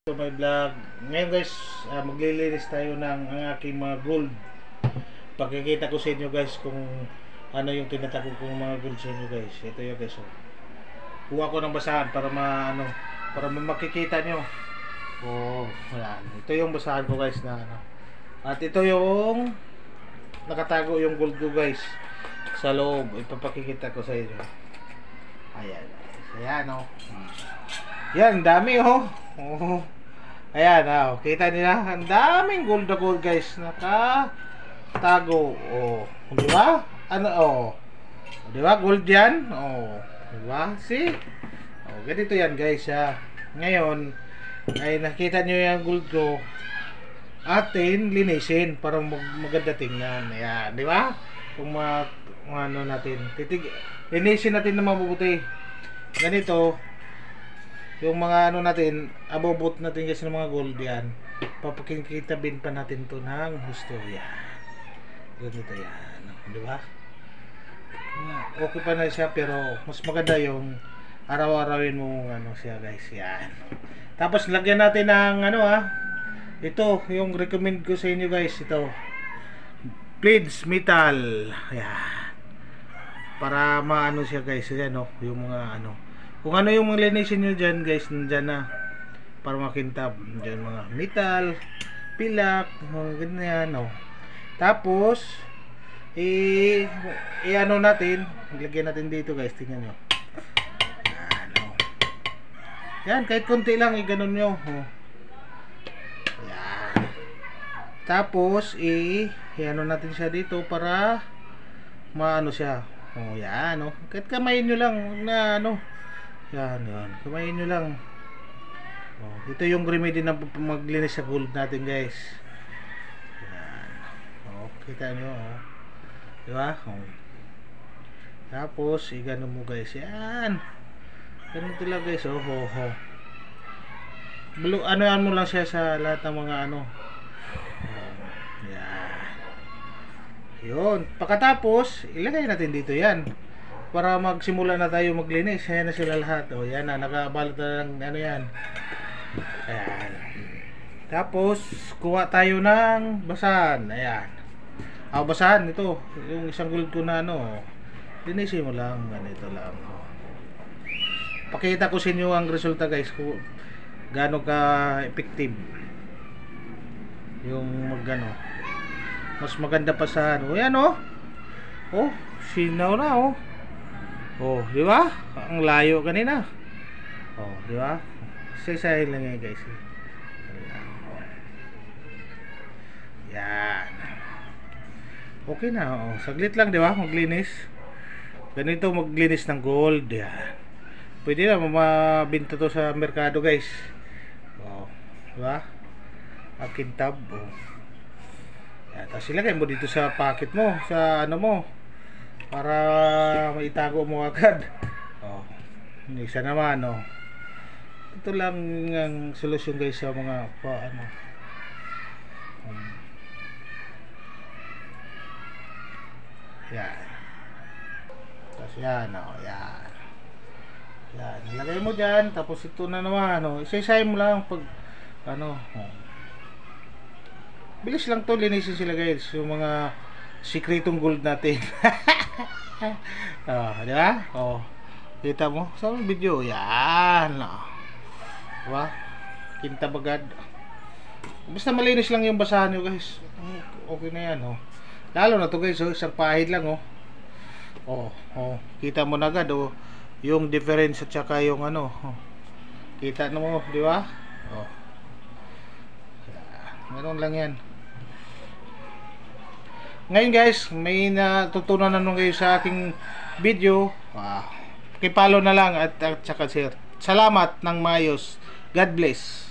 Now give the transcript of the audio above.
So my vlog. Ngayon guys, maglilinis tayo ng ang aking mga gold. Pagkikita ko sa inyo guys kung ano yung tinatago kong mga gold sa inyo guys. Ito yung guys. Oh. Kuha ko ng basahan para para makikita nyo. Oh, ayan. Ito yung basahan ko guys na ano. At ito yung nakatago yung gold ko guys sa loob. Ipapakikita ko sa inyo. Ayan. Ayan oh. Yan, dami oh. Oh. Ayan, oh. Kita nila, ang daming gold na gold guys. Nakatago. Oh. Di ba? Ano oh. Di ba? Gold yan. Oh. Di ba? See? Oh, ganito yan guys ha. Ngayon, ay nakita nyo yung gold ko. Atin linisin para maganda tingnan. Ayan, di ba? Kung ano natin, linisin natin na mabuti. Ganito, yung mga ano natin, abobot natin kasi ng mga gold yan. Papakikitabin pa natin to ng gusto. Yan. Ganito yan. Di ba? Okay pa na siya pero mas maganda yung araw-arawin mo ano siya guys. Yan. Tapos lagyan natin ng ano ito, yung recommend ko sa inyo guys. Ito. Pleats metal. Yan. Para maano siya guys. Yan yung mga ano. Kung ano yung mga linisin nyo dyan guys, nandyan na para makintab. Dyan mga metal, pilak, mga ganyan Tapos ano natin, ilagyan natin dito guys, tingnan nyo. Yan, kahit konti lang, ganon nyo. Yan. Tapos ano natin siya dito para maano siya. Yan kahit kamayin nyo lang na yan, kumain nyo lang. Ito yung remedy na maglinis sa gold natin guys. Yan. Kita nyo diba? Tapos igano mo guys. Yan. Ganito lang guys. Anoan mo lang siya sa lahat ng mga yan. Yun. Pagkatapos ilagay natin dito yan para magsimula na tayo maglinis. Ayan na sila lahat. Yan na, nakabalot na ng yan. Ayan. Tapos kuha tayo ng basahan. Ayan. Basahan ito. Yung isang gold ko na linisin mo lang. Ganito lang. Pakita ko sa inyo ang resulta guys kung gaano ka effective yung mas maganda pa sa yan sinaw na di ba? Ang layo kanina. Di ba? Isa-isahin lang yan guys. Yan. Okay na. Saglit lang, di ba? Maglinis. Ganito maglinis ng gold. Yan. Pwede na mabinta to sa merkado guys. Di ba? Makintab. Yan. Tapos ilagay mo dito sa pocket mo, sa mo, para maitago mo agad. Isa naman ito lang ang solusyon guys sa mga yan. Tapos yan yan, ilagay mo dyan. Tapos ito na naman isa-isahin mo lang pag bilis lang to linisin sila guys, yung mga sikretong gold natin. Di ba? Kita mo sa video. Yan. Diba? Kintab agad. Basta malinis lang yung basahan nyo guys. Okay na yan. Lalo na to guys. Isang pahid lang. Kita mo na agad. Yung difference at saka yung kita mo. Di ba? Meron lang yan. Ngayon guys, may natutunan na kayo sa aking video. Pakipollow na lang at saka share. Salamat ng maayos. God bless.